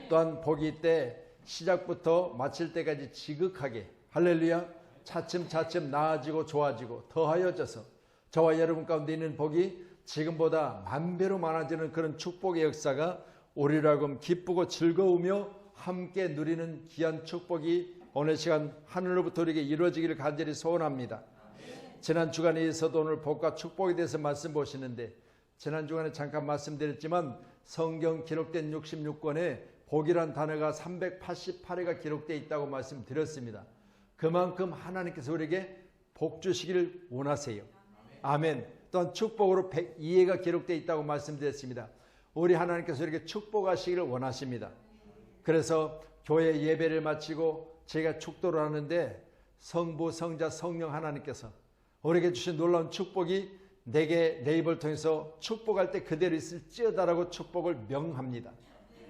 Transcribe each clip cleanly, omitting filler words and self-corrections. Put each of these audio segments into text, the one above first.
또한 복이 때 시작부터 마칠 때까지 지극하게 할렐루야 차츰차츰 나아지고 좋아지고 더하여져서 저와 여러분 가운데 있는 복이 지금보다 만배로 많아지는 그런 축복의 역사가 우리로 하여금 기쁘고 즐거우며 함께 누리는 귀한 축복이 오늘 시간 하늘로부터 우리에게 이루어지기를 간절히 소원합니다. 지난 주간에서도 오늘 복과 축복에 대해서 말씀 보시는데 지난 주간에 잠깐 말씀드렸지만 성경 기록된 66권에 복이란 단어가 388회가 기록되어 있다고 말씀드렸습니다. 그만큼 하나님께서 우리에게 복 주시기를 원하세요. 아멘. 또한 축복으로 102회가 기록되어 있다고 말씀드렸습니다. 우리 하나님께서 우리에게 축복하시기를 원하십니다. 그래서 교회 예배를 마치고 제가 축도를 하는데 성부, 성자, 성령 하나님께서 우리에게 주신 놀라운 축복이 내게 내 입을 통해서 축복할 때 그대로 있을지어다라고 축복을 명합니다.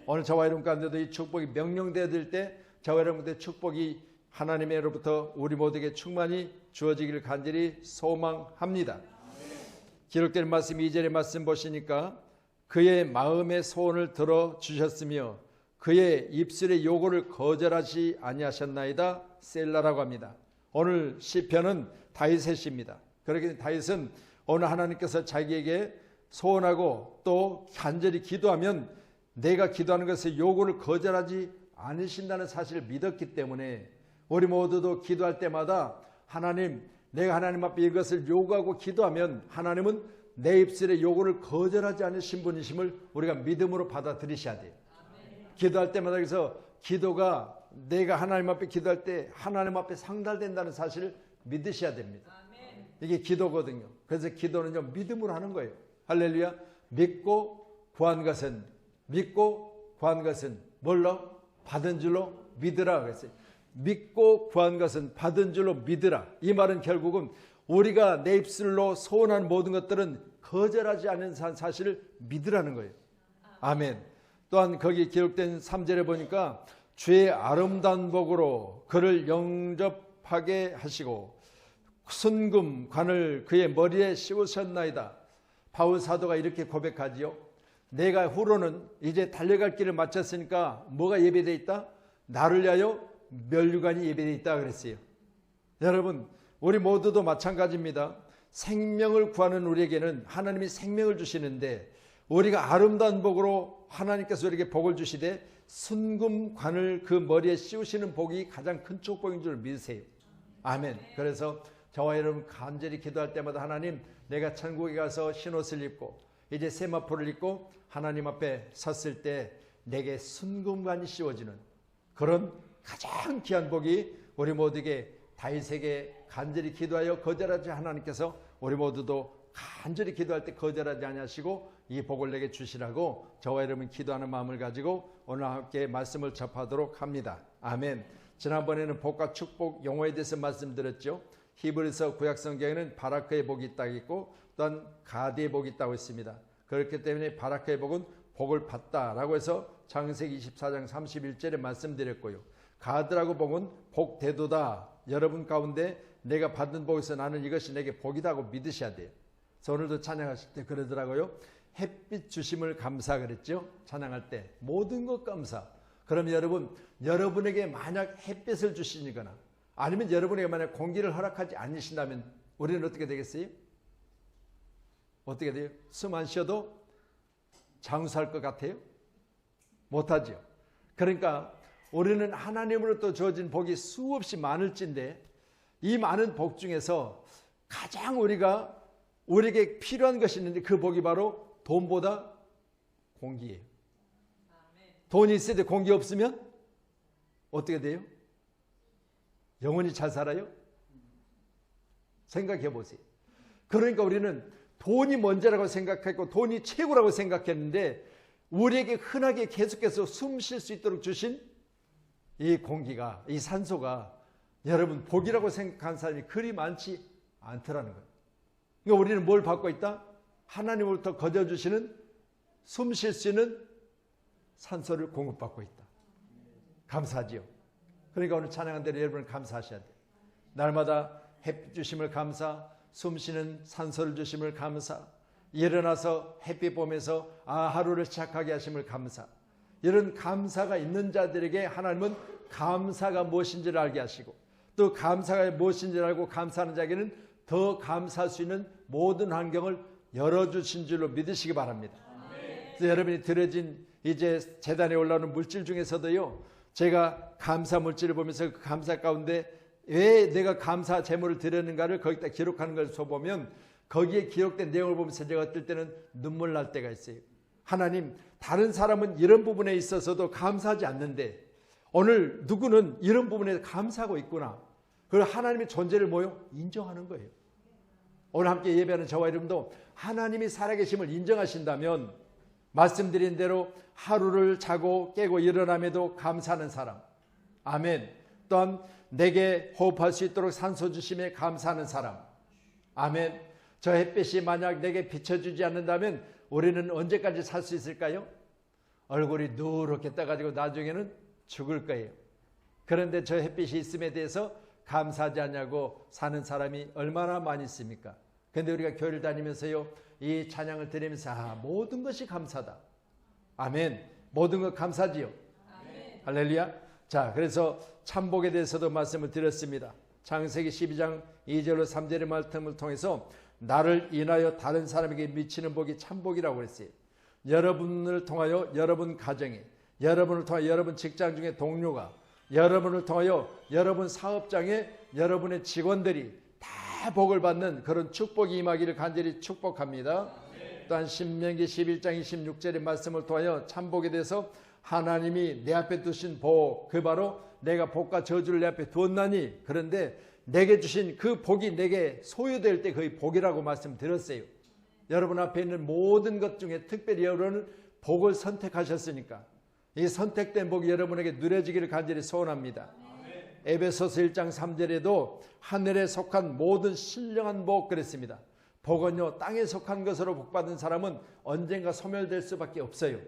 오늘 저와 여러분 가운데도 이 축복이 명령되어질 때 저와 여러분들의 축복이 하나님으로부터 우리 모두에게 충만히 주어지기를 간절히 소망합니다. 기록된 말씀 2절의 말씀 보시니까 그의 마음의 소원을 들어주셨으며 그의 입술의 요구를 거절하지 아니하셨나이다 셀라라고 합니다. 오늘 시편은 다윗의 시입니다. 그렇게 다윗은 오늘 하나님께서 자기에게 소원하고 또 간절히 기도하면 내가 기도하는 것의 요구를 거절하지 않으신다는 사실을 믿었기 때문에 우리 모두도 기도할 때마다 하나님 내가 하나님 앞에 이것을 요구하고 기도하면 하나님은 내 입술의 요구를 거절하지 않으신 분이심을 우리가 믿음으로 받아들이셔야 돼요. 기도할 때마다 그래서 기도가 내가 하나님 앞에 기도할 때 하나님 앞에 상달된다는 사실을 믿으셔야 됩니다. 이게 기도거든요. 그래서 기도는요 믿음으로 하는 거예요. 할렐루야. 믿고 구한 것은 뭘로? 받은 줄로 믿으라 그랬어요. 믿고 구한 것은 받은 줄로 믿으라. 이 말은 결국은 우리가 내 입술로 소원한 모든 것들은 거절하지 않는 사실을 믿으라는 거예요. 아멘. 또한 거기 기록된 3절에 보니까 주의 아름다운 복으로 그를 영접하게 하시고 순금 관을 그의 머리에 씌우셨나이다. 바울 사도가 이렇게 고백하지요. 내가 후로는 이제 달려갈 길을 마쳤으니까 뭐가 예배되어 있다? 나를 위하여 면류관이 예배되어 있다 그랬어요. 여러분 우리 모두도 마찬가지입니다. 생명을 구하는 우리에게는 하나님이 생명을 주시는데 우리가 아름다운 복으로 하나님께서 우리에게 복을 주시되 순금관을 그 머리에 씌우시는 복이 가장 큰 축복인 줄 믿으세요. 아멘. 그래서 저와 여러분 간절히 기도할 때마다 하나님 내가 천국에 가서 흰옷을 입고 이제 세마포를 입고 하나님 앞에 섰을 때 내게 순금관이 씌워지는 그런 가장 귀한 복이 우리 모두에게 다윗에게 간절히 기도하여 거절하지 하나님께서 우리 모두도 간절히 기도할 때 거절하지 아니하시고 이 복을 내게 주시라고 저와 여러분 기도하는 마음을 가지고 오늘 함께 말씀을 접하도록 합니다. 아멘. 지난번에는 복과 축복 용어에 대해서 말씀드렸죠. 히브리서 구약성경에는 바라크의 복이 있다고 있고 또한 가드의 복이 있다고 있습니다. 그렇기 때문에 바라크의 복은 복을 받다라고 해서 창세기 24장 31절에 말씀드렸고요. 가드라고 복은 복대도다. 여러분 가운데 내가 받은 복에서 나는 이것이 내게 복이다고 믿으셔야 돼요. 그래서 오늘도 찬양하실 때 그러더라고요. 햇빛 주심을 감사 그랬죠. 찬양할 때 모든 것 감사. 그럼 여러분 여러분에게 만약 햇빛을 주시거나 아니면 여러분에게 만약 공기를 허락하지 않으신다면 우리는 어떻게 되겠어요? 어떻게 돼요? 숨 안 쉬어도 장수할 것 같아요? 못하죠. 그러니까 우리는 하나님으로부터 주어진 복이 수없이 많을진데 이 많은 복 중에서 가장 우리에게 필요한 것이 있는데 그 복이 바로 돈보다 공기예요. 돈이 있어야 돼. 공기 없으면 어떻게 돼요? 영원히 잘 살아요? 생각해 보세요. 그러니까 우리는 돈이 먼저라고 생각했고 돈이 최고라고 생각했는데 우리에게 흔하게 계속해서 숨 쉴 수 있도록 주신 이 공기가, 이 산소가 여러분 복이라고 생각하는 사람이 그리 많지 않더라는 거예요. 그러니까 우리는 뭘 받고 있다? 하나님으로부터 거저주시는 숨 쉴 수 있는 산소를 공급받고 있다. 감사하지요. 그러니까 오늘 찬양한 대로 여러분은 감사하셔야 돼요. 날마다 햇빛 주심을 감사, 숨 쉬는 산소를 주심을 감사, 일어나서 햇빛 보면서 하루를 시작하게 하심을 감사. 이런 감사가 있는 자들에게 하나님은 감사가 무엇인지를 알게 하시고, 또 감사가 무엇인지를 알고 감사하는 자에게는 더 감사할 수 있는 모든 환경을 열어주신 줄로 믿으시기 바랍니다. 그래서 여러분이 드려진 이제 제단에 올라오는 물질 중에서도요, 제가 감사 물질을 보면서 그 감사 가운데 왜 내가 감사 제물을 드렸는가를 거기다 기록하는 것을 보면, 거기에 기록된 내용을 보면서 제가 어떨 때는 눈물 날 때가 있어요. 하나님, 다른 사람은 이런 부분에 있어서도 감사하지 않는데 오늘 누구는 이런 부분에 감사하고 있구나. 그걸 하나님의 존재를 인정하는 거예요. 오늘 함께 예배하는 저와 여러분도 하나님이 살아계심을 인정하신다면, 말씀드린 대로 하루를 자고 깨고 일어남에도 감사하는 사람, 아멘. 또한 내게 호흡할 수 있도록 산소 주심에 감사하는 사람, 아멘. 저 햇빛이 만약 내게 비춰주지 않는다면 우리는 언제까지 살 수 있을까요? 얼굴이 누렇게 떠가지고 나중에는 죽을 거예요. 그런데 저 햇빛이 있음에 대해서 감사하지 않냐고 사는 사람이 얼마나 많이 있습니까? 그런데 우리가 교회를 다니면서요, 이 찬양을 드리면서 모든 것이 감사다, 아멘. 모든 것 감사지요, 아멘. 할렐루야. 자, 그래서 참복에 대해서도 말씀을 드렸습니다. 창세기 12장 2절로 3절의 말씀을 통해서 나를 인하여 다른 사람에게 미치는 복이 참복이라고 했어요. 여러분을 통하여 여러분 가정에, 여러분을 통하여 여러분 직장 중에 동료가, 여러분을 통하여 여러분 사업장에 여러분의 직원들이 다 복을 받는 그런 축복이 임하기를 간절히 축복합니다. 또한 신명기 11장 26절의 말씀을 통하여 참복에 대해서 하나님이 내 앞에 두신 복, 그 바로 내가 복과 저주를 내 앞에 두었나니, 그런데 내게 주신 그 복이 내게 소유될 때 거의 복이라고 말씀드렸어요. 여러분 앞에 있는 모든 것 중에 특별히 여러분은 복을 선택하셨으니까 이 선택된 복이 여러분에게 누려지기를 간절히 소원합니다. 에베소서 1장 3절에도 하늘에 속한 모든 신령한 복 그랬습니다. 복은요, 땅에 속한 것으로 복받은 사람은 언젠가 소멸될 수밖에 없어요.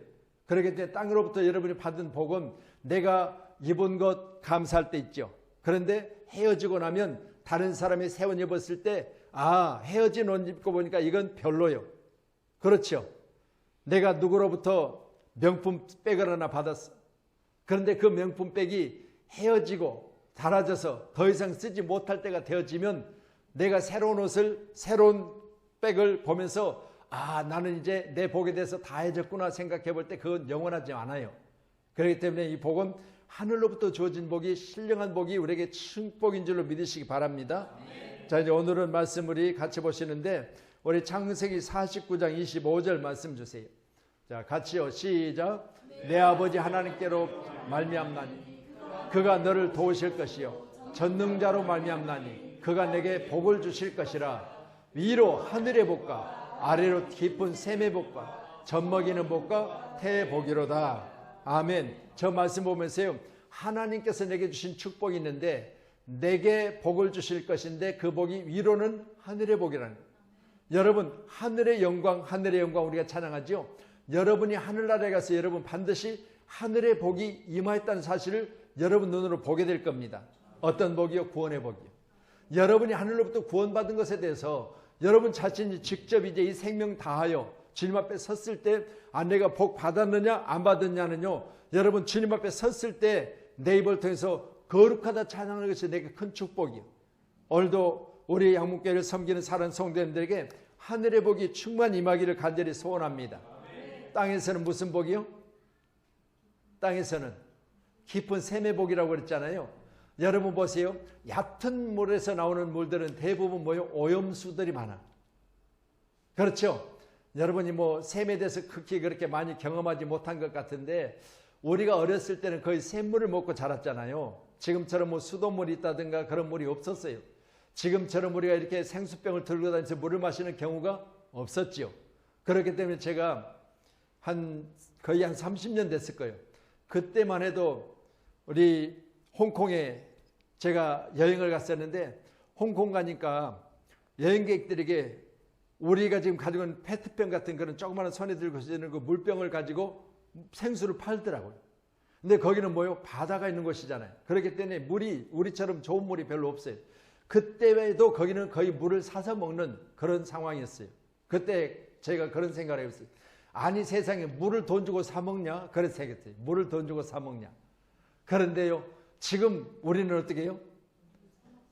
그렇기 때문에 땅으로부터 여러분이 받은 복은 내가 입은 것 감사할 때 있죠. 그런데 헤어지고 나면 다른 사람이 새 옷 입었을 때 헤어진 옷 입고 보니까 이건 별로요. 그렇죠. 내가 누구로부터 명품 백을 하나 받았어. 그런데 그 명품 백이 헤어지고 닳아져서 더 이상 쓰지 못할 때가 되어지면 내가 새로운 옷을, 새로운 백을 보면서 나는 이제 내 복에 대해서 다 해졌구나 생각해 볼 때 그건 영원하지 않아요. 그렇기 때문에 이 복은 하늘로부터 주어진 복이, 신령한 복이 우리에게 축복인 줄로 믿으시기 바랍니다. 자, 이제 오늘은 말씀 우리 같이 보시는데, 우리 창세기 49장 25절 말씀 주세요. 자, 같이요. 시작. 내 아버지 하나님께로 말미암나니 그가 너를 도우실 것이요 전능자로 말미암나니 그가 내게 복을 주실 것이라. 위로 하늘의 복과 아래로 깊은 샘의 복과 젖먹이는 복과 태의 복이로다. 아멘. 저 말씀 보면서요, 하나님께서 내게 주신 축복이 있는데 내게 복을 주실 것인데 그 복이 위로는 하늘의 복이라는 거예요. 여러분, 하늘의 영광 우리가 찬양하죠. 여러분이 하늘나라에 가서 여러분 반드시 하늘의 복이 임하였다는 사실을 여러분 눈으로 보게 될 겁니다. 어떤 복이요? 구원의 복이요. 여러분이 하늘로부터 구원받은 것에 대해서 여러분 자신이 직접 이제 이 생명 다하여 주님 앞에 섰을 때 내가 복 받았느냐 안 받았냐는요, 여러분 주님 앞에 섰을 때 내 입을 통해서 거룩하다 찬양하는 것이 내게 큰 축복이요. 오늘도 우리 양문교회를 섬기는 사랑하는 성도님들에게 하늘의 복이 충만히 임하기를 간절히 소원합니다. 땅에서는 무슨 복이요? 땅에서는 깊은 샘의 복이라고 그랬잖아요. 여러분 보세요. 얕은 물에서 나오는 물들은 대부분 오염수들이 많아. 그렇죠? 여러분이 샘에 대해서 극히 그렇게 많이 경험하지 못한 것 같은데, 우리가 어렸을 때는 거의 샘물을 먹고 자랐잖아요. 지금처럼 수돗물이 있다든가 그런 물이 없었어요. 지금처럼 우리가 이렇게 생수병을 들고 다니면서 물을 마시는 경우가 없었지요. 그렇기 때문에 제가 거의 한 30년 됐을 거예요. 그때만 해도 우리 홍콩에 제가 여행을 갔었는데, 홍콩 가니까 여행객들에게 우리가 지금 가지고 있는 페트병 같은 그런 조그마한 손에 들고 있는 그 물병을 가지고 생수를 팔더라고요. 근데 거기는 바다가 있는 곳이잖아요. 그렇기 때문에 물이 우리처럼 좋은 물이 별로 없어요. 그때에도 거기는 거의 물을 사서 먹는 그런 상황이었어요. 그때 제가 그런 생각을 해봤어요. 아니 세상에 물을 돈 주고 사 먹냐? 그래서 생겼어요. 물을 돈 주고 사 먹냐? 그런데요, 지금 우리는 어떻게 해요?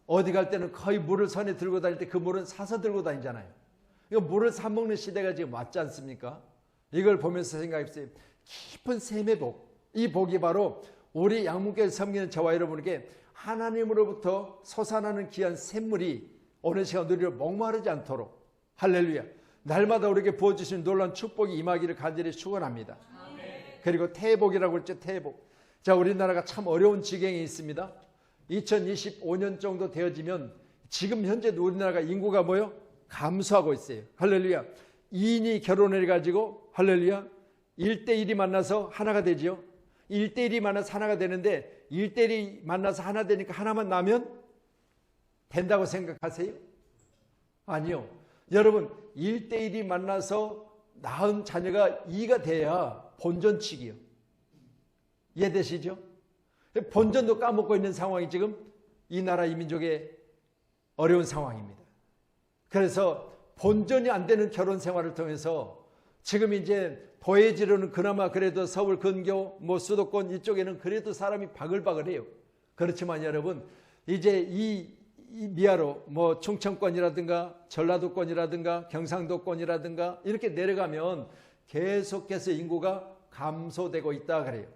어디 갈 때는 거의 물을 손에 들고 다닐 때 그 물은 사서 들고 다니잖아요. 이거 물을 사 먹는 시대가 지금 왔지 않습니까? 이걸 보면서 생각해보세요. 깊은 샘의 복. 이 복이 바로 우리 양문교회 섬기는 저와 여러분에게 하나님으로부터 솟아나는 귀한 샘물이 오늘 시간 우리를 목마르지 않도록, 할렐루야, 날마다 우리에게 부어주신 놀라운 축복이 임하기를 간절히 축원합니다. 그리고 태복이라고 했죠. 태복. 자, 우리나라가 참 어려운 지경에 있습니다. 2025년 정도 되어지면 지금 현재 우리나라가 인구가 뭐요? 감소하고 있어요. 할렐루야. 2인이 결혼을 해가지고 할렐루야 1대1이 만나서 하나가 되지요. 1대1이 만나서 하나가 되는데 1대1이 만나서 하나 되니까 하나만 나면 된다고 생각하세요? 아니요. 여러분 1대1이 만나서 낳은 자녀가 2가 돼야 본전치기요. 이해되시죠? 본전도 까먹고 있는 상황이 지금 이 나라 이 민족의 어려운 상황입니다. 그래서 본전이 안 되는 결혼 생활을 통해서 지금 이제 도해지로는 그나마 그래도 서울 근교 뭐 수도권 이쪽에는 그래도 사람이 바글바글해요. 그렇지만 여러분 이제 이 미아로 뭐 충청권이라든가 전라도권이라든가 경상도권이라든가 이렇게 내려가면 계속해서 인구가 감소되고 있다 그래요.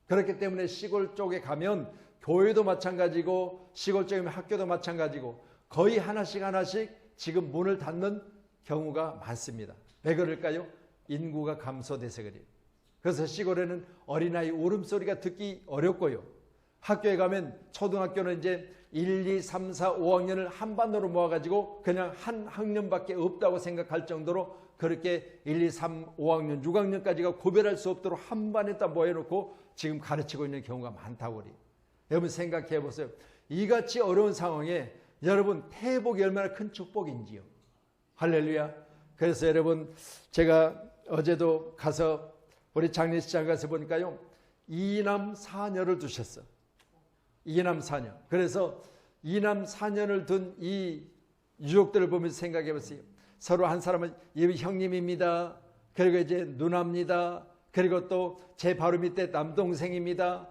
그렇기 때문에 시골 쪽에 가면 교회도 마찬가지고 시골 쪽이면 학교도 마찬가지고 거의 하나씩 지금 문을 닫는 경우가 많습니다. 왜 그럴까요? 인구가 감소돼서 그래요. 그래서 시골에는 어린아이 울음소리가 듣기 어렵고요. 학교에 가면 초등학교는 이제 1, 2, 3, 4, 5학년을 한반으로 모아가지고 그냥 한 학년밖에 없다고 생각할 정도로 그렇게 1, 2, 3, 5학년, 6학년까지가 구별할 수 없도록 한 반에다 모여놓고 지금 가르치고 있는 경우가 많다고 그래요. 여러분 생각해 보세요. 이같이 어려운 상황에 여러분 태복이 얼마나 큰 축복인지요. 할렐루야. 그래서 여러분 제가 어제도 가서 우리 장례식장 가서 보니까요. 2남 4녀를 두셨어. 2남 4녀. 그래서 2남 4녀를 둔 이 유족들을 보면서 생각해 보세요. 서로 한 사람은 형님입니다. 그리고 이제 누나입니다. 그리고 또 제 바로 밑에 남동생입니다.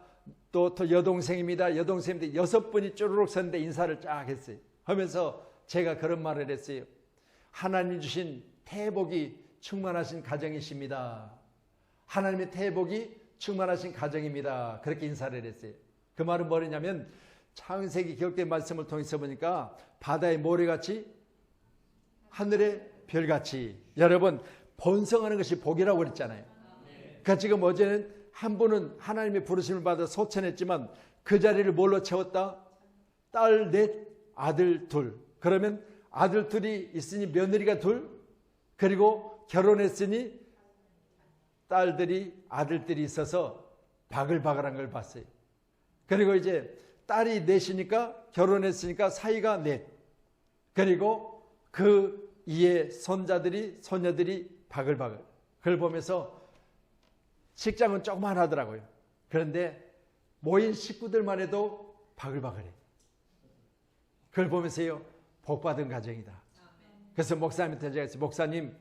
또 여동생입니다. 여동생인데 6분이 쪼르륵 섰는데 인사를 쫙 했어요. 하면서 제가 그런 말을 했어요. 하나님 주신 태복이 충만하신 가정이십니다. 하나님의 태복이 충만하신 가정입니다. 그렇게 인사를 했어요. 그 말은 뭐냐면 창세기 기록된 말씀을 통해서 보니까 바다의 모래같이 하늘의 별같이 여러분 번성하는 것이 복이라고 그랬잖아요. 그러니까 지금 어제는 한 분은 하나님의 부르심을 받아 소천했지만 그 자리를 뭘로 채웠다? 딸 넷, 아들 둘. 그러면 아들 둘이 있으니 며느리가 둘, 그리고 결혼했으니 딸들이 아들들이 있어서 바글바글한 걸 봤어요. 그리고 이제 딸이 넷이니까 결혼했으니까 사이가 넷. 그리고 그 이에 손녀들이 바글바글. 그걸 보면서 식장은 조그만 하더라고요. 그런데 모인 식구들만 해도 바글바글해. 그걸 보면서요. 복받은 가정이다. 그래서 목사님한테 제가 했어요.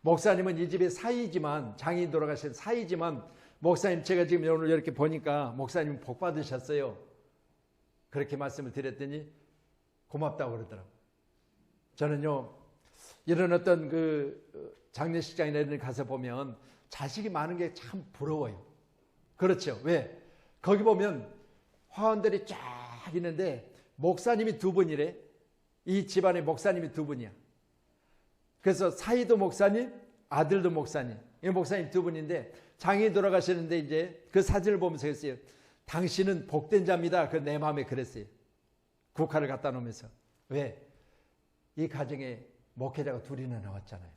목사님은 이 집의 사이지만 장인이 돌아가신 사이지만 목사님 제가 지금 오늘 이렇게 보니까 목사님 복 받으셨어요. 그렇게 말씀을 드렸더니 고맙다고 그러더라고요. 저는요. 이런 어떤 그 장례식장이나 이런 데 가서 보면 자식이 많은 게 참 부러워요. 그렇죠. 왜? 거기 보면 화원들이 쫙 있는데 목사님이 2분이래. 이 집안에 목사님이 2분이야. 그래서 사이도 목사님, 아들도 목사님. 이 목사님 2분인데 장인이 돌아가시는데 이제 그 사진을 보면서 했어요. 당신은 복된 자입니다. 그 내 마음에 그랬어요. 국화를 갖다 놓으면서. 왜? 이 가정에 목회자가 2이나 나왔잖아요.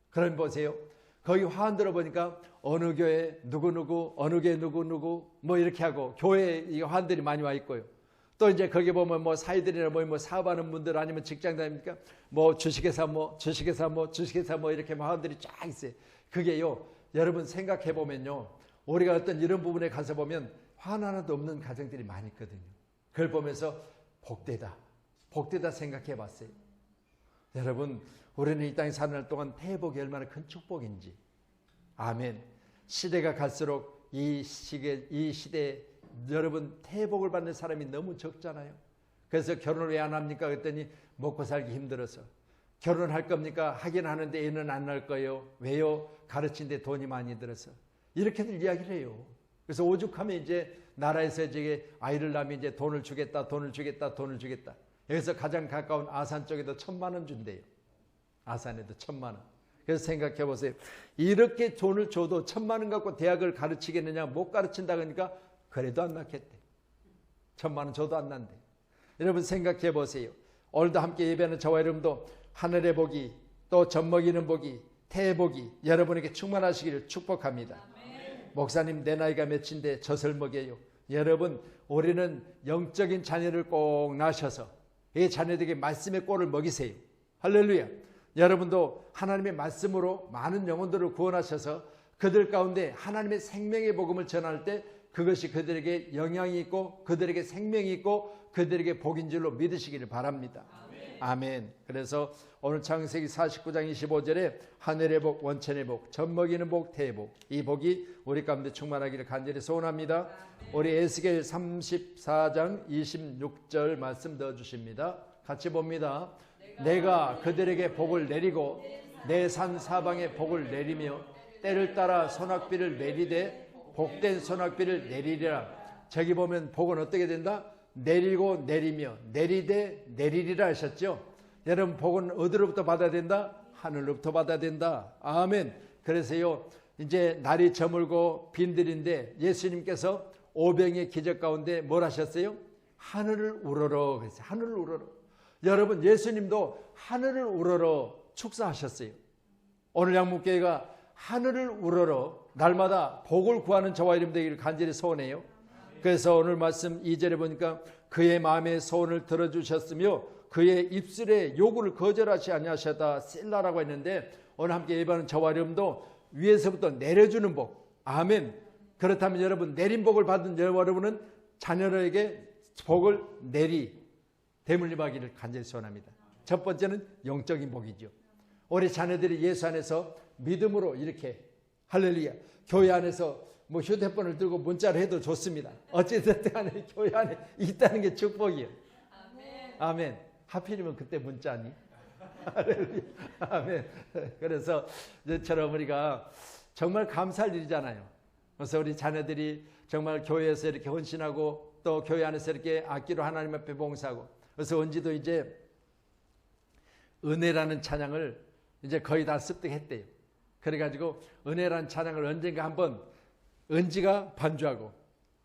그럼 보세요. 거기 화환 들어보니까 어느 교회 누구누구, 어느 교회 누구누구 뭐 이렇게 하고 교회에 이 화환들이 많이 와 있고요. 또 이제 거기 보면 뭐 사이들이나 뭐 사업하는 분들 아니면 직장 다닙니까? 뭐 주식회사 뭐 이렇게 화환들이 쫙 있어요. 그게요. 여러분 생각해 보면요. 우리가 어떤 이런 부분에 가서 보면 화환 하나도 없는 가정들이 많이 있거든요. 그걸 보면서 복되다 생각해 봤어요. 여러분 우리는 이 땅에 사는 날 동안 태복이 얼마나 큰 축복인지 아멘. 시대가 갈수록 이 시대에 여러분 태복을 받는 사람이 너무 적잖아요. 그래서 결혼을 왜 안 합니까? 그랬더니 먹고 살기 힘들어서. 결혼할 겁니까? 하긴 하는데 애는 안 낳을 거예요. 왜요? 가르치는데 돈이 많이 들어서. 이렇게들 이야기를 해요. 그래서 오죽하면 이제 나라에서 이제 아이를 낳으면 이제 돈을 주겠다. 여기서 가장 가까운 아산 쪽에도 1,000만 원 준대요. 아산에도 1,000만 원. 그래서 생각해 보세요. 이렇게 돈을 줘도 1,000만 원 갖고 대학을 가르치겠느냐? 못 가르친다 그러니까 그래도 안 낳겠대. 1,000만 원 줘도 안 낳는데. 여러분 생각해 보세요. 오늘도 함께 예배하는 저와 여러분도 하늘의 복이, 또 젖먹이는 복이, 태복이 여러분에게 충만하시기를 축복합니다. 아멘. 목사님 내 나이가 몇인데 젖을 먹여요. 여러분 우리는 영적인 자녀를 꼭 낳으셔서 이 자녀들에게 말씀의 꼴을 먹이세요. 할렐루야. 여러분도 하나님의 말씀으로 많은 영혼들을 구원하셔서 그들 가운데 하나님의 생명의 복음을 전할 때 그것이 그들에게 영향이 있고 그들에게 생명이 있고 그들에게 복인 줄로 믿으시기를 바랍니다. 아멘. 그래서 오늘 창세기 49장 25절에 하늘의 복, 원천의 복, 젖먹이는 복, 태복, 이 복이 우리 가운데 충만하기를 간절히 소원합니다. 우리 에스겔 34장 26절 말씀 넣어주십니다. 같이 봅니다. 내가 그들에게 복을 내리고 내 산 사방에 복을 내리며 때를 따라 소낙비를 내리되 복된 소낙비를 내리리라. 저기 보면 복은 어떻게 된다? 내리고 내리며 내리되 내리리라 하셨죠. 여러분 복은 어디로부터 받아야 된다? 하늘로부터 받아야 된다. 아멘. 그래서요 이제 날이 저물고 빈들인데 예수님께서 오병의 기적 가운데 뭘 하셨어요? 하늘을 우러러 그랬어요. 하늘을 우러러. 여러분 예수님도 하늘을 우러러 축사하셨어요. 오늘 양문교회가 하늘을 우러러 날마다 복을 구하는 저와 여러분 되기를 간절히 소원해요. 그래서 오늘 말씀 2절에 보니까 그의 마음의 소원을 들어주셨으며 그의 입술의 요구를 거절하지 아니하셨다 셀라라고 했는데 오늘 함께 예배하는 저와 여러분도 위에서부터 내려주는 복. 아멘. 그렇다면 여러분 내린 복을 받은 여러분은 자녀에게 복을 대물림하기를 간절히 소원합니다. 첫 번째는 영적인 복이죠. 우리 자녀들이 예수 안에서 믿음으로 이렇게 할렐루야 교회 안에서 뭐 휴대폰을 들고 문자를 해도 좋습니다. 어찌됐든 간에 교회 안에 있다는 게 축복이에요. 아멘. 아멘. 하필이면 그때 문자니? 할렐루야. 아멘. 그래서 이처럼 우리가 정말 감사할 일이잖아요. 그래서 우리 자녀들이 정말 교회에서 이렇게 헌신하고 또 교회 안에서 이렇게 악기로 하나님 앞에 봉사하고 그래서 은지도 이제 은혜라는 찬양을 이제 거의 다 습득했대요. 그래가지고 은혜라는 찬양을 언젠가 한번 은지가 반주하고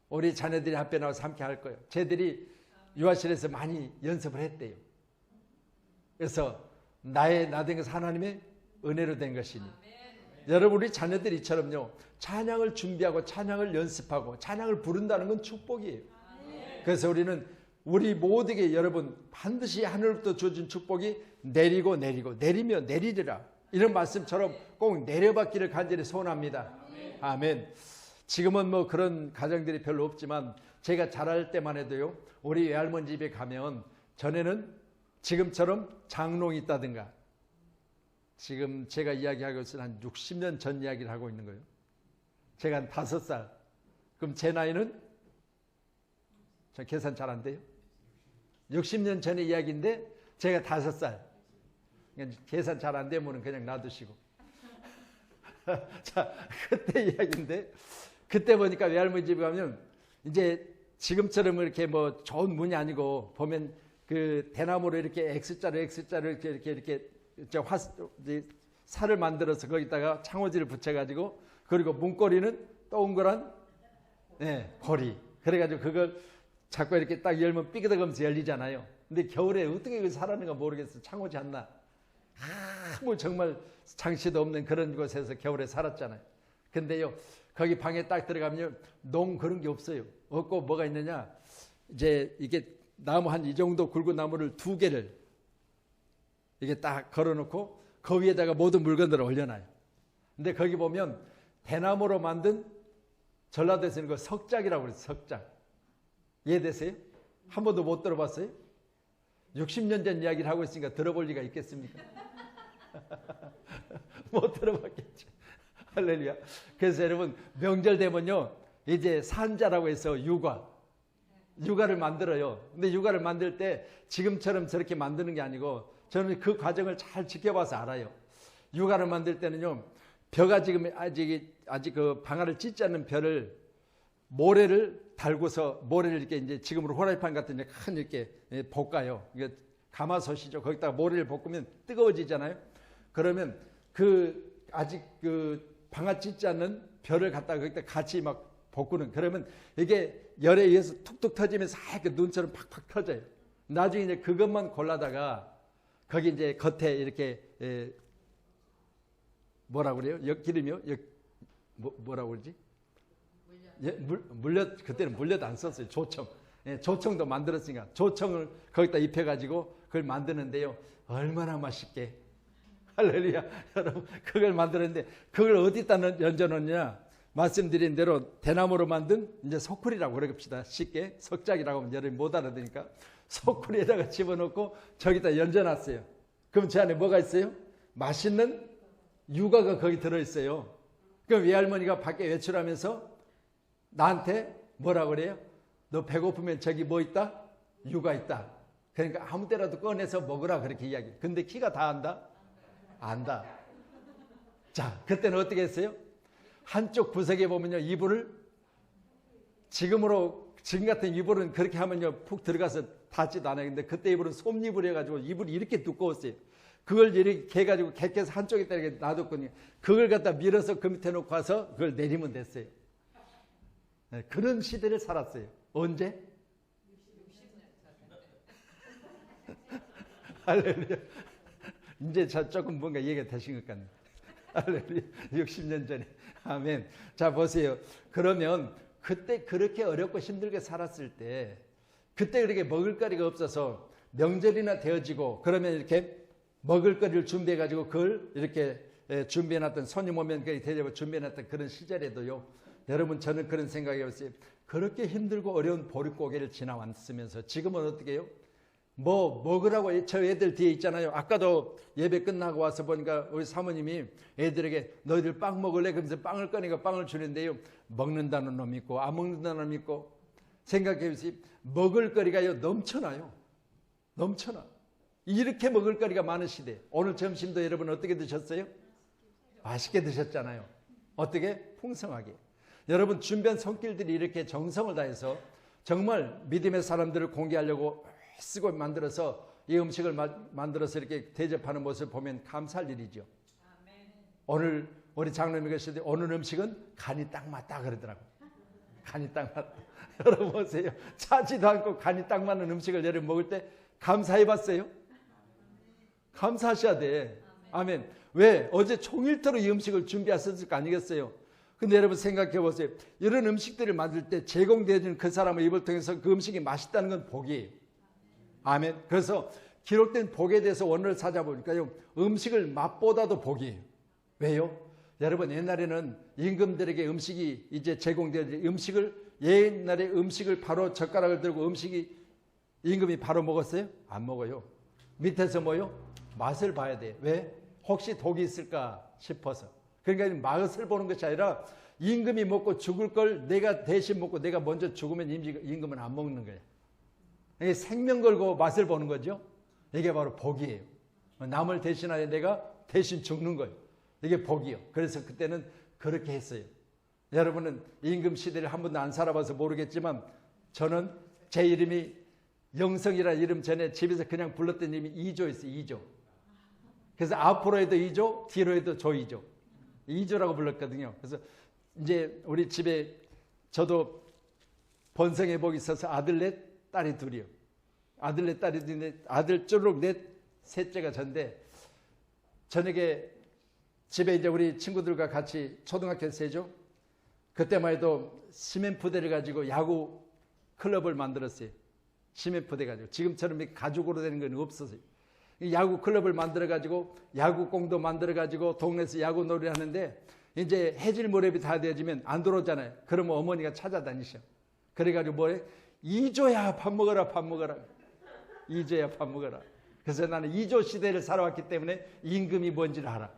우리 자녀들이 앞에 나와서 함께 할 거예요. 쟤들이 유아실에서 많이 연습을 했대요. 그래서 나 된 것은 하나님의 은혜로 된 것이니 여러분 우리 자녀들이 이처럼요 찬양을 준비하고 찬양을 연습하고 찬양을 부른다는 건 축복이에요. 그래서 우리는 우리 모두에게 여러분 반드시 하늘부터 주어진 축복이 내리고 내리며 내리리라 이런 말씀처럼 꼭 내려받기를 간절히 소원합니다. 아멘. 지금은 뭐 그런 가정들이 별로 없지만 제가 자랄 때만 해도요 우리 외할머니 집에 가면 전에는 지금처럼 장롱이 있다든가 지금 제가 이야기하고 있을 한 60년 전 이야기를 하고 있는 거예요. 제가 한 5살 그럼 제 나이는 저 계산 잘 안 돼요. 60년 전의 이야기인데 제가 5살 계산 잘 안 되면 그냥 놔두시고 자 그때 이야기인데 그때 보니까 외할머니 집에 가면 이제 지금처럼 이렇게 뭐 좋은 문이 아니고 보면 그 대나무로 이렇게 X자로 이렇게 살을 만들어서 거기다가 창호지를 붙여가지고 그리고 문고리는 동그란 고리 그래가지고 그걸 자꾸 이렇게 딱 열면 삐그덕하면서 열리잖아요. 근데 겨울에 어떻게 그걸 사라는가 모르겠어. 창호지 하나 뭐 정말 장치도 없는 그런 곳에서 겨울에 살았잖아요. 근데요 거기 방에 딱 들어가면 농 그런 게 없어요. 없고 뭐가 있느냐 이제 이게 나무 한 이 정도 굵은 나무를 2개를 이게 딱 걸어놓고 그 위에다가 모든 물건들을 올려놔요. 근데 거기 보면 대나무로 만든 전라도에서는 그 석작이라고 그래요. 석작. 이해되세요? 한 번도 못 들어봤어요? 60년 전 이야기를 하고 있으니까 들어볼 리가 있겠습니까? 못 들어봤겠죠. 할렐루야. 그래서 여러분 명절 되면요 이제 산자라고 해서 육아를 만들어요. 근데 육아를 만들 때 지금처럼 저렇게 만드는 게 아니고 저는 그 과정을 잘 지켜봐서 알아요. 육아를 만들 때는요 벼가 지금 아직 그 방아를 찢지 않는 벼를 모래를 달고서 모래를 이렇게 이제 지금으로 후라이팬 같은 이제 큰 이렇게 볶아요. 이게 가마솥이죠. 거기다가 모래를 볶으면 뜨거워지잖아요. 그러면 그 아직 그 방아 찢지 않는 벼를 갖다가 거기다 같이 막 볶는 그러면 이게 열에 의해서 툭툭 터지면서 하얗게 눈처럼 팍팍 터져요. 나중에 이제 그것만 골라다가 거기 이제 겉에 이렇게 뭐라고 그래요? 기름이요? 뭐라고 그러지? 물엿 그때는 물엿 안 썼어요. 조청. 조청도 만들었으니까 조청을 거기다 입혀가지고 그걸 만드는데요. 얼마나 맛있게. 할렐루야. 여러분 그걸 만들었는데 그걸 어디다 얹어놓냐? 말씀드린 대로 대나무로 만든 이제 소쿠리라고 그럽시다. 쉽게 석작이라고 하면 여러분이 못 알아듣으니까 소쿠리에다가 집어넣고 저기다 얹어놨어요. 그럼 제 안에 뭐가 있어요? 맛있는 육아가 거기 들어있어요. 그럼 외할머니가 밖에 외출하면서 나한테 뭐라고 그래요? 너 배고프면 저기 뭐 있다? 육아 있다. 그러니까 아무 때라도 꺼내서 먹으라 그렇게 이야기. 근데 키가 다 안다? 안다. 자, 그때는 어떻게 했어요? 한쪽 구석에 보면요 이불을 지금 같은 이불은 그렇게 하면요 푹 들어가서 닿지도 않아요. 근데 그때 이불은 솜이불 해가지고 이불이 이렇게 두꺼웠어요. 그걸 이렇게 해가지고 개께서 한쪽에다 이렇게 놔뒀거든요. 그걸 갖다 밀어서 그 밑에 놓고 와서 그걸 내리면 됐어요. 네, 그런 시대를 살았어요. 언제? 60년. 할렐루야. 이제 조금 뭔가 이해가 되신 것 같네요. 할렐루야. 60년 전에. 아멘. 자, 보세요. 그러면 그때 그렇게 어렵고 힘들게 살았을 때, 그때 그렇게 먹을거리가 없어서 명절이나 되어지고, 그러면 이렇게 먹을거리를 준비해가지고 그걸 이렇게 준비해놨던 손님 오면 대접을 준비해놨던 그런 시절에도요. 여러분 저는 그런 생각이 없어요. 그렇게 힘들고 어려운 보릿고개를 지나왔으면서 지금은 어떻게 해요? 뭐 먹으라고 저 애들 뒤에 있잖아요. 아까도 예배 끝나고 와서 보니까 우리 사모님이 애들에게 너희들 빵 먹을래? 그러면서 빵을 꺼내고 빵을 주는데요. 먹는다는 놈이 있고 안 먹는다는 놈이 있고 생각해 보세요. 먹을거리가요 넘쳐나요. 넘쳐나. 이렇게 먹을거리가 많은 시대. 오늘 점심도 여러분 어떻게 드셨어요? 맛있게 드셨잖아요. 어떻게? 풍성하게. 여러분 준비한 손길들이 이렇게 정성을 다해서 정말 믿음의 사람들을 공개하려고 쓰고 만들어서 이 음식을 만들어서 이렇게 대접하는 모습을 보면 감사할 일이죠. 오늘 우리 장로님이 계실 때 오늘 음식은 간이 딱 맞다 그러더라고요. 간이 딱 맞다. 여러분 보세요. 차지도 않고 간이 딱 맞는 음식을 여러분 먹을 때 감사해 봤어요? 감사하셔야 돼. 아멘. 왜? 어제 종일토록 이 음식을 준비하셨을 거 아니겠어요? 근데 여러분 생각해 보세요. 이런 음식들을 만들 때 제공되어지는 그 사람의 입을 통해서 그 음식이 맛있다는 건 복이에요. 아멘. 그래서 기록된 복에 대해서 원어를 찾아보니까요. 음식을 맛보다도 복이에요. 왜요? 여러분 옛날에는 임금들에게 음식이 이제 제공되어진 옛날에 음식을 바로 젓가락을 들고 임금이 바로 먹었어요? 안 먹어요. 밑에서 뭐요? 맛을 봐야 돼. 왜? 혹시 독이 있을까 싶어서. 그러니까 맛을 보는 것이 아니라 임금이 먹고 죽을 걸 내가 대신 먹고 내가 먼저 죽으면 임금은 안 먹는 거예요. 이게 생명 걸고 맛을 보는 거죠. 이게 바로 복이에요. 남을 대신하여 내가 대신 죽는 거예요. 이게 복이요. 그래서 그때는 그렇게 했어요. 여러분은 임금 시대를 한 번도 안 살아봐서 모르겠지만 저는 제 이름이 영성이라는 이름 전에 집에서 그냥 불렀던 이름이 이조였어요. 이조. 그래서 앞으로 해도 이조, 뒤로 해도 조이조. 이조라고 불렀거든요. 그래서 이제 우리 집에 저도 번성의 복이 있어서 아들 넷, 딸이 둘이요. 아들 넷, 딸이 둘인데 아들 쭈룩 넷, 셋째가 전데 저녁에 집에 이제 우리 친구들과 같이 초등학교에서 해죠. 그때만 해도 시멘푸대를 가지고 야구 클럽을 만들었어요. 시멘푸대 가지고. 지금처럼 가죽으로 되는 건 없었어요. 야구 클럽을 만들어 가지고 야구공도 만들어 가지고 동네에서 야구 놀이를 하는데 이제 해질 무렵이 다 되어지면 안 들어오잖아요. 그러면 어머니가 찾아다니셔. 그래가지고 뭐래? 이조야 밥 먹어라 밥 먹어라. 이조야 밥 먹어라. 그래서 나는 이조 시대를 살아왔기 때문에 임금이 뭔지를 알아.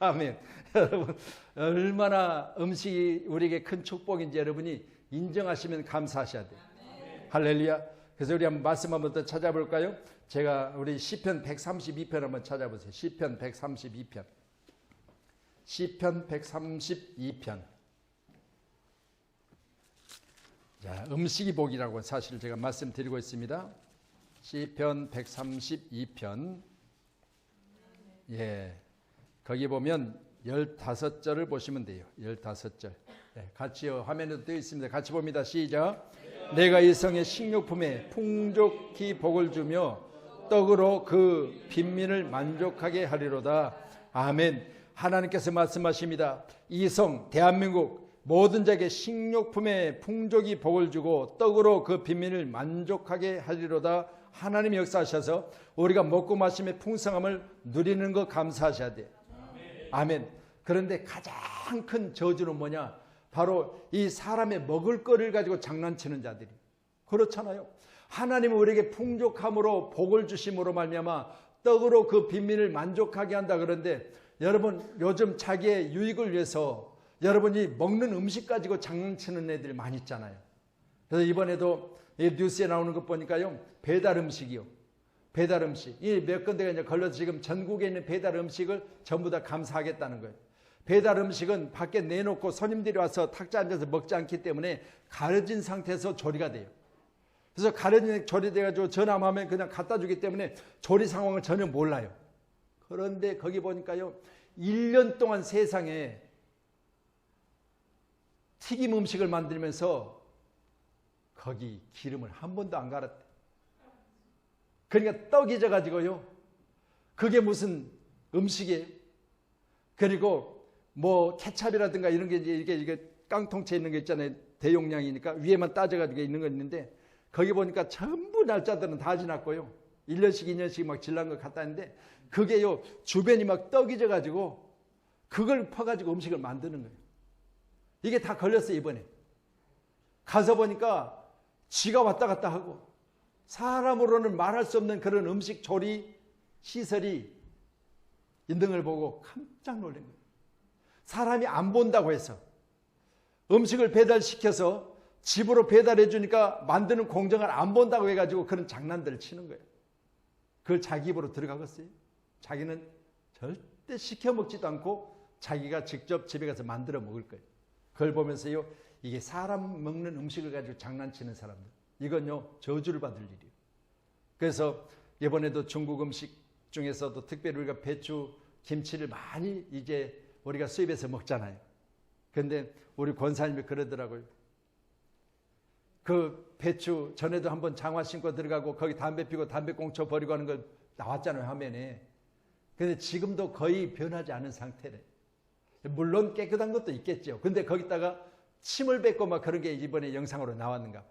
아멘. 여러분, 얼마나 음식이 우리에게 큰 축복인지 여러분이 인정하시면 감사하셔야 돼요. 할렐루야. 그래서 우리 한번 말씀 한번 더 찾아볼까요? 제가 우리 시편 132편 한번 찾아보세요. 시편 132편. 시편 132편. 자, 음식이 복이라고 사실 제가 말씀드리고 있습니다. 시편 132편. 예. 거기 보면 15절을 보시면 돼요. 15절. 네, 같이 화면에도 되어 있습니다. 같이 봅니다. 시작. 내가 이성의 식료품에 풍족히 복을 주며 떡으로 그 빈민을 만족하게 하리로다. 아멘. 하나님께서 말씀하십니다. 이성, 대한민국 모든 자에게 식료품에 풍족히 복을 주고 떡으로 그 빈민을 만족하게 하리로다. 하나님이 역사하셔서 우리가 먹고 마심의 풍성함을 누리는 거 감사하셔야 돼요. 아멘. 그런데 가장 큰 저주는 뭐냐? 바로 이 사람의 먹을 거를 가지고 장난치는 자들이. 그렇잖아요. 하나님은 우리에게 풍족함으로 복을 주심으로 말미암아 떡으로 그 빈민을 만족하게 한다. 그런데 여러분 요즘 자기의 유익을 위해서 여러분이 먹는 음식 가지고 장난치는 애들이 많이 있잖아요. 그래서 이번에도 이 뉴스에 나오는 것 보니까요, 배달 음식이요. 배달 음식. 이 몇 군데가 이제 걸려서 지금 전국에 있는 배달 음식을 전부 다 감사하겠다는 거예요. 배달 음식은 밖에 내놓고 손님들이 와서 탁자 앉아서 먹지 않기 때문에 가려진 상태에서 조리가 돼요. 그래서 가려진 조리돼가지고 전화하면 그냥 갖다 주기 때문에 조리 상황을 전혀 몰라요. 그런데 거기 보니까요, 1년 동안 세상에 튀김 음식을 만들면서 거기 기름을 한 번도 안 갈았대. 그러니까 떡이 져가지고요, 그게 무슨 음식이에요? 그리고 뭐 케찹이라든가 이런 게 이게 깡통째 있는 게 있잖아요. 대용량이니까 위에만 따져가지고 있는 거 있는데 거기 보니까 전부 날짜들은 다 지났고요. 1년씩 2년씩 막 질난 걸 갖다 했는데 그게요, 주변이 막 떡이 져가지고 그걸 퍼가지고 음식을 만드는 거예요. 이게 다 걸렸어요. 이번에 가서 보니까 쥐가 왔다 갔다 하고 사람으로는 말할 수 없는 그런 음식 조리 시설이 있는 걸 보고 깜짝 놀란 거예요. 사람이 안 본다고 해서 음식을 배달시켜서 집으로 배달해 주니까 만드는 공정을 안 본다고 해가지고 그런 장난들을 치는 거예요. 그걸 자기 입으로 들어가겠어요? 자기는 절대 시켜 먹지도 않고 자기가 직접 집에 가서 만들어 먹을 거예요. 그걸 보면서요, 이게 사람 먹는 음식을 가지고 장난치는 사람들, 이건요 저주를 받을 일이에요. 그래서 이번에도 중국 음식 중에서도 특별히 우리가 배추, 김치를 많이 이제 우리가 수입해서 먹잖아요. 그런데 우리 권사님이 그러더라고요. 그 배추 전에도 한번 장화 신고 들어가고 거기 담배 피고 담배 꽁초 버리고 하는 걸 나왔잖아요, 화면에. 그런데 지금도 거의 변하지 않은 상태래. 물론 깨끗한 것도 있겠죠. 근데 거기다가 침을 뱉고 막 그런 게 이번에 영상으로 나왔는가 봐.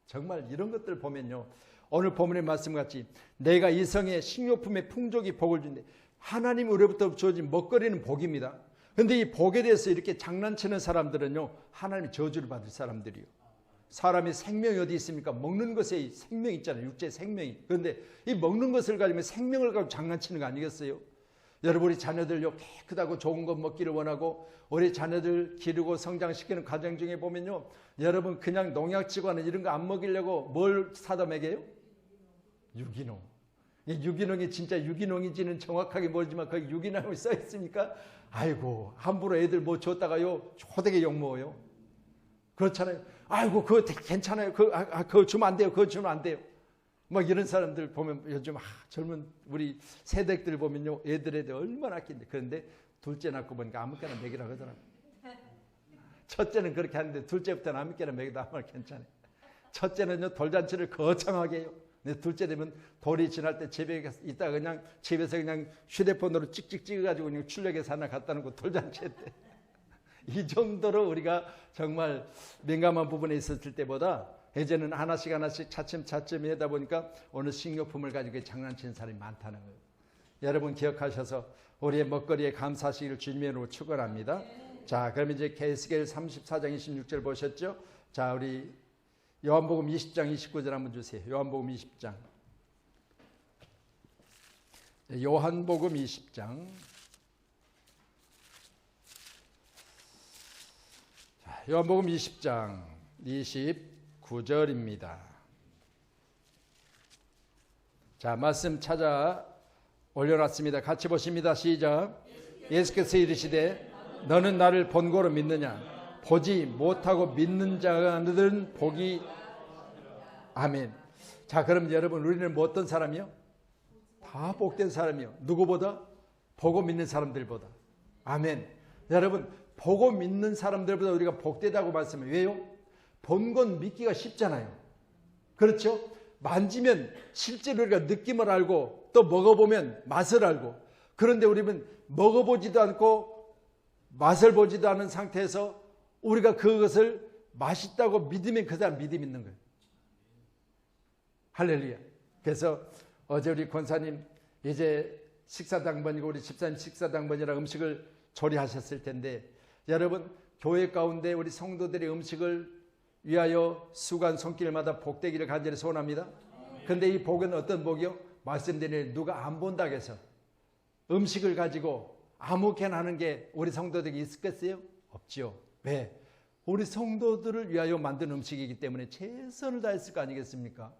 정말 이런 것들 보면요, 오늘 본문의 말씀같이 내가 이성의 식료품의 풍족이 복을 준대. 하나님 우리로부터 주어진 먹거리는 복입니다. 그런데 이 복에 대해서 이렇게 장난치는 사람들은요, 하나님이 저주를 받을 사람들이요. 사람이 생명이 어디 있습니까? 먹는 것에 생명이 있잖아요. 육체 생명이. 그런데 이 먹는 것을 가지고 생명을 가지고 장난치는 거 아니겠어요? 여러분, 우리 자녀들요, 깨끗하고 좋은 것 먹기를 원하고 우리 자녀들 기르고 성장시키는 과정 중에 보면요, 여러분 그냥 농약치고는 이런 거 안 먹이려고 뭘 사다 먹여요? 유기농. 이 유기농이 진짜 유기농인지는 정확하게 모르지만 거기 유기농이 써 있으니까 아이고 함부로 애들 뭐 줬다가요 호되게 욕먹어요. 그렇잖아요. 아이고 그거 괜찮아요. 그거 주면 안 돼요. 그거 주면 안 돼요. 막 이런 사람들 보면 요즘 젊은 우리 세대들 보면요, 애들에 대해 얼마나 아낀데. 그런데 둘째 낳고 보니까 아무렇게나 먹이라고 하더라고요. 첫째는 그렇게 하는데 둘째부터는 아무렇게나 먹여도 아무 괜찮아요. 첫째는요 돌잔치를 거창하게 해요. 근데 둘째 되면 돌이 지날 때 집에 있다가 그냥 집에서 그냥 휴대폰으로 찍찍 찍어가지고 그냥 출력해서 하나 갖다 놓고 돌잔치 했대. 이 정도로 우리가 정말 민감한 부분에 있었을 때보다 이제는 하나씩 차츰차츰 하다 보니까 어느 식료품을 가지고 장난치는 사람이 많다는 거예요. 여러분 기억하셔서 우리의 먹거리에 감사하시기를 주님의 이름으로 축원합니다. 자, 그럼 이제 에스겔 34장 26절 보셨죠? 자, 우리 요한복음 20장 29절 한번 주세요. 요한복음 20장. 요한복음 20장. 요한복음 20장 29절입니다. 자, 말씀 찾아 올려놨습니다. 같이 보십니다. 시작. 예수께서 이르시되 너는 나를 본고로 믿느냐? 보지 못하고 믿는 자들은 복이. 아멘. 자, 그럼 여러분, 우리는 뭐 어떤 사람이요? 다 복된 사람이요. 누구보다? 보고 믿는 사람들보다. 아멘. 여러분, 보고 믿는 사람들보다 우리가 복되다고 말씀해요. 왜요? 본 건 믿기가 쉽잖아요. 그렇죠? 만지면 실제로 우리가 느낌을 알고 또 먹어보면 맛을 알고, 그런데 우리는 먹어보지도 않고 맛을 보지도 않은 상태에서 우리가 그것을 맛있다고 믿으면 그 사람 믿음 있는 거예요. 할렐루야. 그래서 어제 우리 권사님 이제 식사당번이고 우리 집사님 식사당번이라 음식을 조리하셨을 텐데, 여러분 교회 가운데 우리 성도들의 음식을 위하여 수간 손길마다 복되기를 간절히 소원합니다. 그런데 이 복은 어떤 복이요? 말씀드린 누가 안 본다고 해서 음식을 가지고 아무렇게나 하는 게 우리 성도들이 있겠어요? 없지요. 왜? 우리 성도들을 위하여 만든 음식이기 때문에 최선을 다했을 거 아니겠습니까?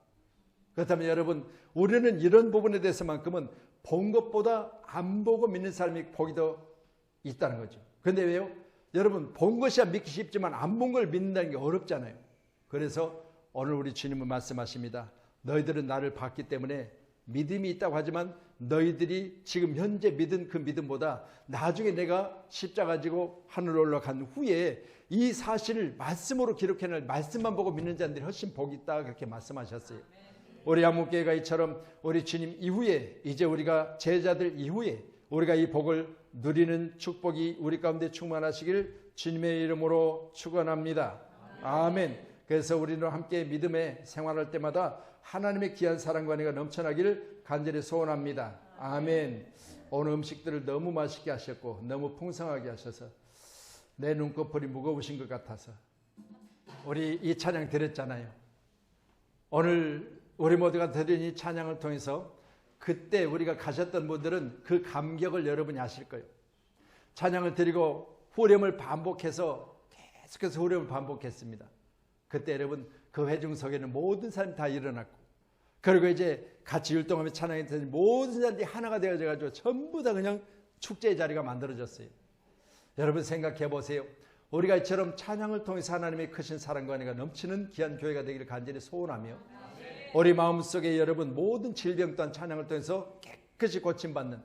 그렇다면 여러분, 우리는 이런 부분에 대해서만큼은 본 것보다 안 보고 믿는 사람이 복이 더 있다는 거죠. 그런데 왜요? 여러분, 본 것이야 믿기 쉽지만 안 본 걸 믿는다는 게 어렵잖아요. 그래서 오늘 우리 주님은 말씀하십니다. 너희들은 나를 봤기 때문에 믿음이 있다고 하지만 너희들이 지금 현재 믿은 그 믿음보다 나중에 내가 십자가 지고 하늘로 올라간 후에 이 사실을 말씀으로 기록해낼, 말씀만 보고 믿는 자들이 훨씬 복이 있다, 그렇게 말씀하셨어요. 우리 한국교회가 이처럼 우리 주님 이후에, 이제 우리가 제자들 이후에 우리가 이 복을 누리는 축복이 우리 가운데 충만하시길 주님의 이름으로 축원합니다. 아멘. 그래서 우리는 함께 믿음의 생활할 때마다 하나님의 귀한 사랑과 은혜가 넘쳐나기를 간절히 소원합니다. 아멘. 오늘 음식들을 너무 맛있게 하셨고 너무 풍성하게 하셔서 내 눈꺼풀이 무거우신 것 같아서 우리 이 찬양 드렸잖아요. 오늘 우리 모두가 드린 이 찬양을 통해서 그때 우리가 가셨던 분들은 그 감격을 여러분이 아실 거예요. 찬양을 드리고 후렴을 반복해서 계속해서 후렴을 반복했습니다. 그때 여러분 그 회중석에는 모든 사람이 다 일어났고, 그리고 이제 같이 율동하며 찬양했더니 모든 사람들이 하나가 되어져가지고 전부 다 그냥 축제의 자리가 만들어졌어요. 여러분 생각해 보세요. 우리가 이처럼 찬양을 통해서 하나님의 크신 사랑과 은혜가 넘치는 귀한 교회가 되기를 간절히 소원하며, 우리 마음속에 여러분 모든 질병 또한 찬양을 통해서 깨끗이 고침받는,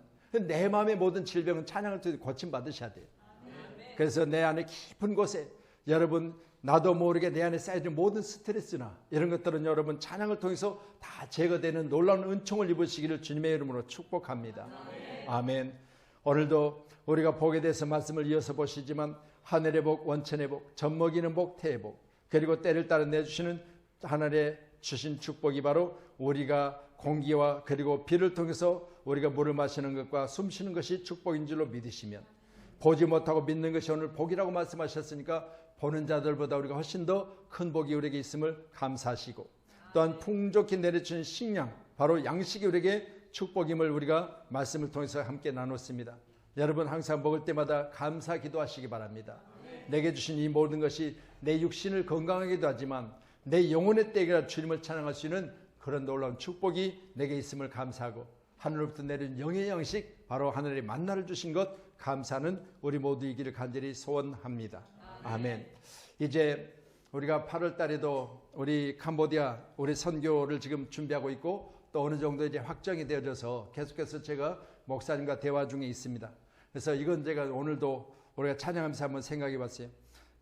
내 마음의 모든 질병은 찬양을 통해서 고침받으셔야 돼요. 그래서 내 안에 깊은 곳에 여러분 나도 모르게 내 안에 쌓여진 모든 스트레스나 이런 것들은 여러분 찬양을 통해서 다 제거되는 놀라운 은총을 입으시기를 주님의 이름으로 축복합니다. 아멘. 오늘도 우리가 복에 대해서 말씀을 이어서 보시지만 하늘의 복, 원천의 복, 젖먹이는 복, 태의 복, 그리고 때를 따라 내주시는 하늘의 주신 축복이 바로 우리가 공기와 그리고 비를 통해서 우리가 물을 마시는 것과 숨 쉬는 것이 축복인 줄로 믿으시면, 보지 못하고 믿는 것이 오늘 복이라고 말씀하셨으니까 보는 자들보다 우리가 훨씬 더 큰 복이 우리에게 있음을 감사하시고, 또한 풍족히 내려주신 식량, 바로 양식이 우리에게 축복임을 우리가 말씀을 통해서 함께 나눴습니다. 여러분 항상 먹을 때마다 감사 기도하시기 바랍니다. 내게 주신 이 모든 것이 내 육신을 건강하게도 하지만 내 영혼의 때가 주님을 찬양할 수 있는 그런 놀라운 축복이 내게 있음을 감사하고, 하늘로부터 내린 영의 양식, 바로 하늘의 만나를 주신 것 감사하는 우리 모두이기를 간절히 소원합니다. 아멘. 이제 우리가 8월 달에도 우리 캄보디아 우리 선교를 지금 준비하고 있고, 또 어느 정도 이제 확정이 되어져서 계속해서 제가 목사님과 대화 중에 있습니다. 그래서 이건 제가 오늘도 우리가 찬양하면서 한번 생각해 봤어요.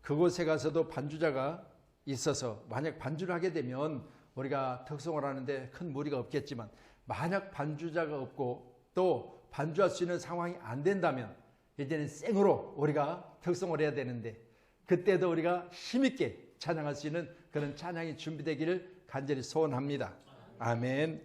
그곳에 가서도 반주자가 있어서 만약 반주를 하게 되면 우리가 특송을 하는데 큰 무리가 없겠지만, 만약 반주자가 없고 또 반주할 수 있는 상황이 안 된다면 이제는 생으로 우리가 특송을 해야 되는데, 그때도 우리가 힘있게 찬양할 수 있는 그런 찬양이 준비되기를 간절히 소원합니다. 아멘.